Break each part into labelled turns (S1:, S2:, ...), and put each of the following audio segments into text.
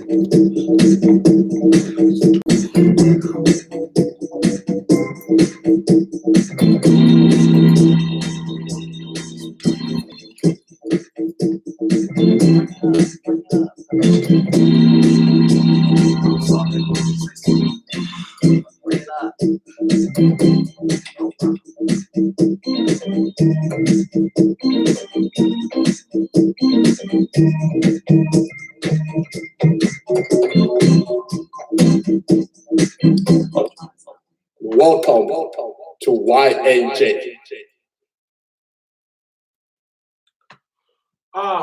S1: Welcome to YAJ.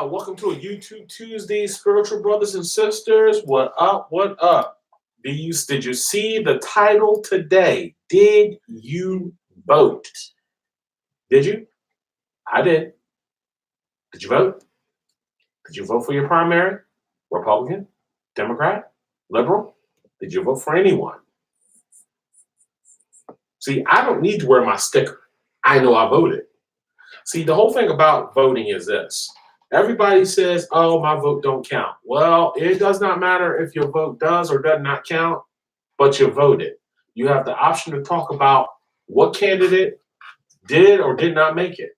S2: Welcome to a YouTube Tuesday, spiritual brothers and sisters. What up? What up? Did you see the title today? Did you vote? Did you? I did. Did you vote? Did you vote for your primary? Republican? Democrat? Liberal? Did you vote for anyone? See, I don't need to wear my sticker. I know I voted. See, the whole thing about voting is this. Everybody says, oh, my vote don't count. Well, it does not matter if your vote does or does not count, but you voted. You have the option to talk about what candidate did or did not make it.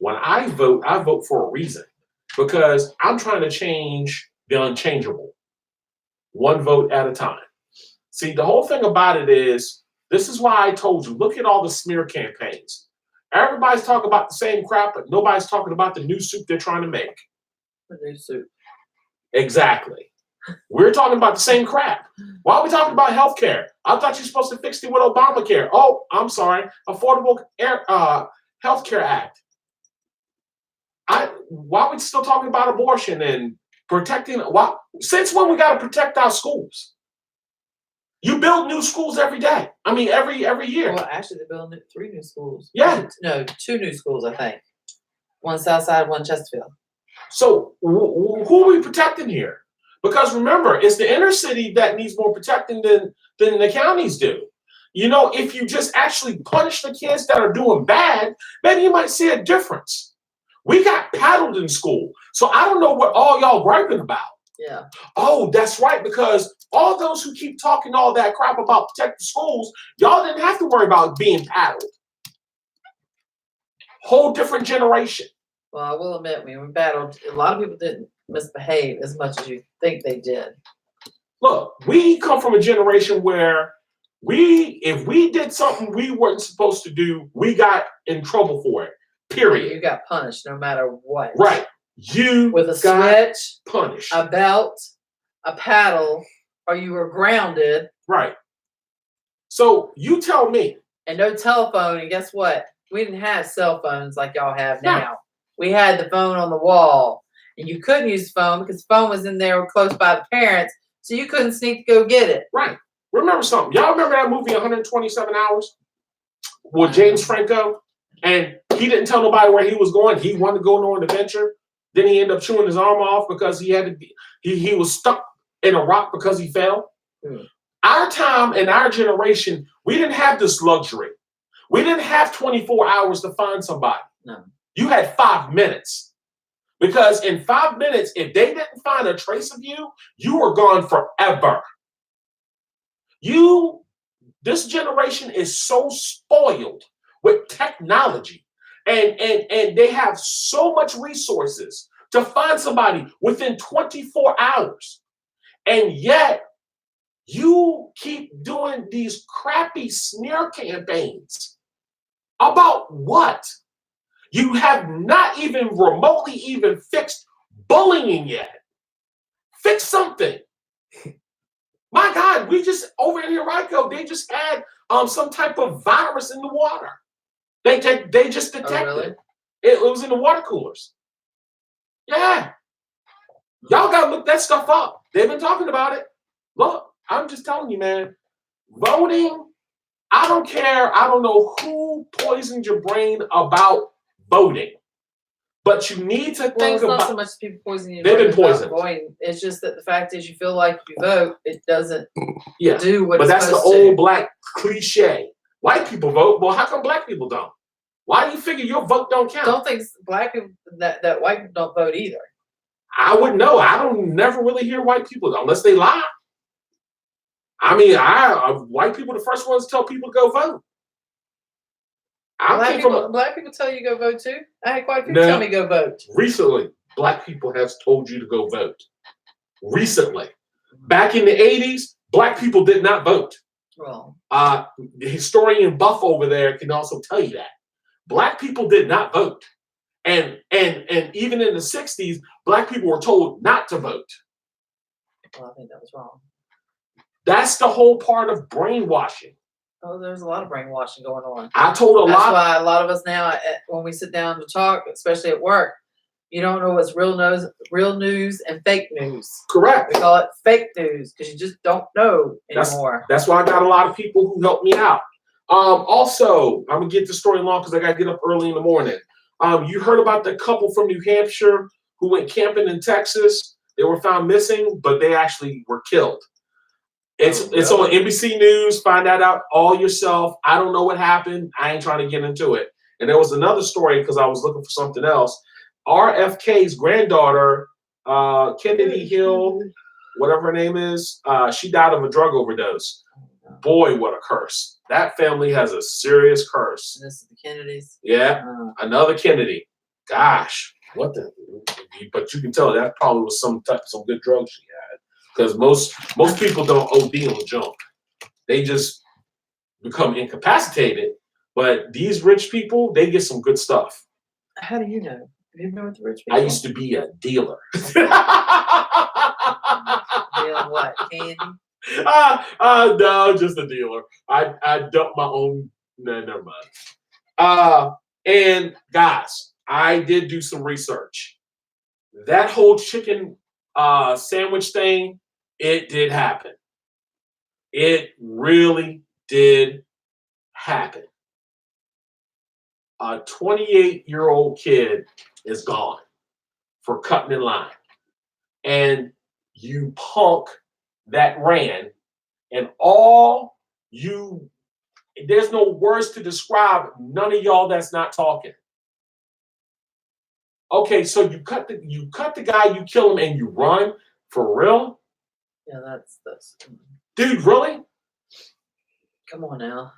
S2: When I vote for a reason because I'm trying to change the unchangeable, one vote at a time. See, the whole thing about it is, this is why I told you, look at all the smear campaigns. Everybody's talking about the same crap, but nobody's talking about the new soup they're trying to make.
S3: The new soup.
S2: Exactly. We're talking about the same crap. Why are we talking about health care? I thought you're supposed to fix it with Obamacare. Oh, I'm sorry. Affordable Health Care Act. Why are we still talking about abortion and protecting? Since when we got to protect our schools? You build new schools every day. I mean, every year.
S3: Well, actually, they're building 3 new schools.
S2: Yeah.
S3: No, 2 new schools, I think. One Southside, one Chesterfield.
S2: So who are we protecting here? Because remember, it's the inner city that needs more protecting than the counties do. You know, if you just actually punish the kids that are doing bad, maybe you might see a difference. We got paddled in school. So I don't know what all y'all griping about.
S3: Yeah.
S2: Oh, that's right, because all those who keep talking all that crap about protecting schools, y'all didn't have to worry about being paddled. Whole different generation.
S3: Well, I will admit, when we battled, a lot of people didn't misbehave as much as you think they did.
S2: Look, we come from a generation where if we did something we weren't supposed to do, we got in trouble for it. Period.
S3: You got punished no matter what.
S2: Right. You
S3: with a
S2: got
S3: switch,
S2: punished,
S3: a belt, a paddle, or you were grounded.
S2: Right. So you tell me.
S3: And no telephone. And guess what? We didn't have cell phones like y'all have now. We had the phone on the wall, and you couldn't use the phone because the phone was in there close by the parents, so you couldn't sneak to go get it.
S2: Right. Remember something. Y'all remember that movie 127 Hours with James Franco? And he didn't tell nobody where he was going. He wanted to go on an adventure. Then he ended up chewing his arm off because he was stuck in a rock because he fell. Our time and our generation, we didn't have this luxury. We didn't have 24 hours to find somebody.
S3: No.
S2: You had 5 minutes. Because in 5 minutes, if they didn't find a trace of you, you were gone forever. This generation is so spoiled with technology. And they have so much resources to find somebody within 24 hours. And yet, you keep doing these crappy smear campaigns. About what? You have not even remotely even fixed bullying yet. Fix something. My God, we just, over in Henrico, they just had some type of virus in the water. They just detected.
S3: Oh, really?
S2: It was in the water coolers. Yeah. Y'all got to look that stuff up. They've been talking about it. Look, I'm just telling you, man. Voting, I don't care. I don't know who poisoned your brain about voting. But you need to think about.
S3: It's not so much people poisoning you.
S2: They've been poisoned.
S3: Voting. It's just that the fact is, you feel like if you vote, it doesn't
S2: do what. But that's the old black cliche. White people vote. Well, how come black people don't? Why do you figure your vote don't count?
S3: Don't think black people that white people don't vote either.
S2: I wouldn't know. I don't never really hear white people unless they lie. I mean, white people the first ones to tell people to go vote.
S3: Black people tell you to go vote too. I had quite a few tell me go vote.
S2: Recently, black people has told you to go vote. Recently, back in the 80s, black people did not vote.
S3: Well,
S2: the historian Buff over there can also tell you that black people did not vote, and even in the 60s, black people were told not to vote.
S3: Well, I think that was wrong.
S2: That's the whole part of brainwashing.
S3: Oh, there's a lot of brainwashing going on.
S2: I told
S3: That's why a lot of us now, when we sit down to talk, especially at work, you don't know what's real news and fake news.
S2: Correct.
S3: We call it fake news because you just don't know anymore.
S2: That's why I got a lot of people who help me out. Also, I'm gonna get the story long because I gotta get up early in the morning. You heard about the couple from New Hampshire who went camping in Texas. They were found missing, but they actually were killed. It's on NBC News. Find that out all yourself. I don't know what happened. I ain't trying to get into it. And there was another story because I was looking for something else. RFK's granddaughter, Kennedy Hill, whatever her name is, she died of a drug overdose. Boy, what a curse. That family has a serious curse.
S3: This is the Kennedys.
S2: Yeah, another Kennedy. Gosh, what the? But you can tell that probably was some good drugs she had. Because most people don't OD on junk. They just become incapacitated. But these rich people, they get some good stuff.
S3: How do you know? Have you been with the rich people?
S2: I used to be a dealer.
S3: Dealing what? Candy?
S2: No, just a dealer. I dumped my own. No, never mind. And guys, I did do some research. That whole chicken sandwich thing, it did happen. It really did happen. A 28-year-old kid is gone for cutting in line. And you punk that ran, and there's no words to describe none of y'all that's not talking. Okay, so you cut the guy, you kill him, and you run for real?
S3: Yeah, that's
S2: dude, really?
S3: Come on now.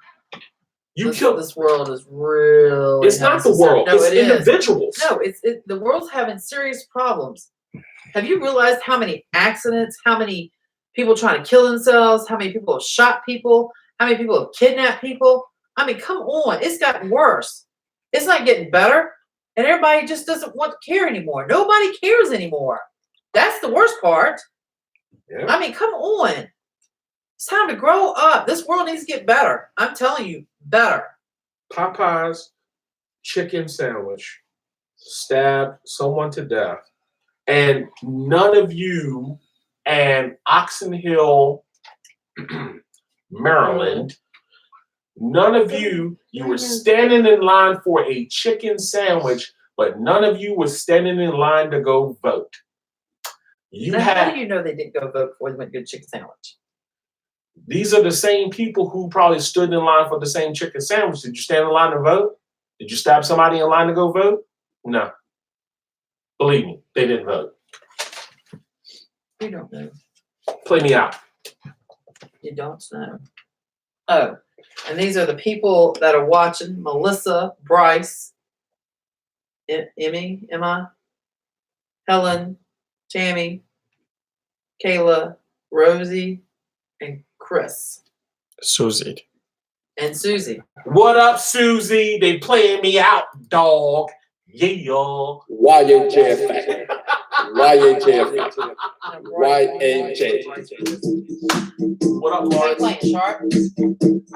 S2: This
S3: world is really.
S2: It's not the world.
S3: No,
S2: it's individuals.
S3: No, the world's having serious problems. Have you realized how many accidents, how many people trying to kill themselves, how many people have shot people, how many people have kidnapped people? I mean, come on, it's gotten worse. It's not getting better. And everybody just doesn't want to care anymore. Nobody cares anymore. That's the worst part.
S2: Yeah.
S3: I mean, come on. It's time to grow up. This world needs to get better. I'm telling you, better.
S2: Popeye's chicken sandwich stabbed someone to death. And none of you and Oxon Hill, Maryland, none of you were standing in line for a chicken sandwich, but none of you was standing in line to go vote.
S3: How do you know they didn't go vote before they went to get a chicken sandwich?
S2: These are the same people who probably stood in line for the same chicken sandwich. Did you stand in line to vote? Did you stab somebody in line to go vote? No. Believe me, they didn't vote.
S3: You don't know.
S2: Play me out.
S3: You don't know. Oh, and these are the people that are watching: Melissa, Bryce, Emma, Helen, Tammy, Kayla, Rosie, and Chris.
S4: Susie.
S3: And Susie.
S2: What up, Susie? They playing me out, dog. Yeah.
S1: YHJFA. YHJFA. YHJ.
S2: What up,
S3: Are you
S2: Lawrence?
S3: playing sharp?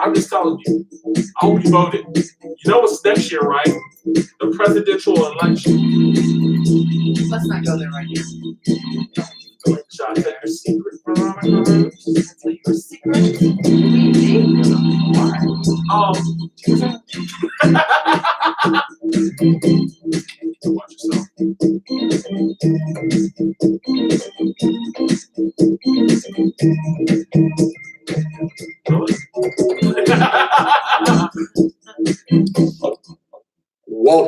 S2: I'm just telling you. I hope you voted. You know what's next year, right? The presidential election.
S3: Let's not go there right now.
S2: Should I tell your secret?
S3: So your secret? We did.
S2: Watch yourself. Really?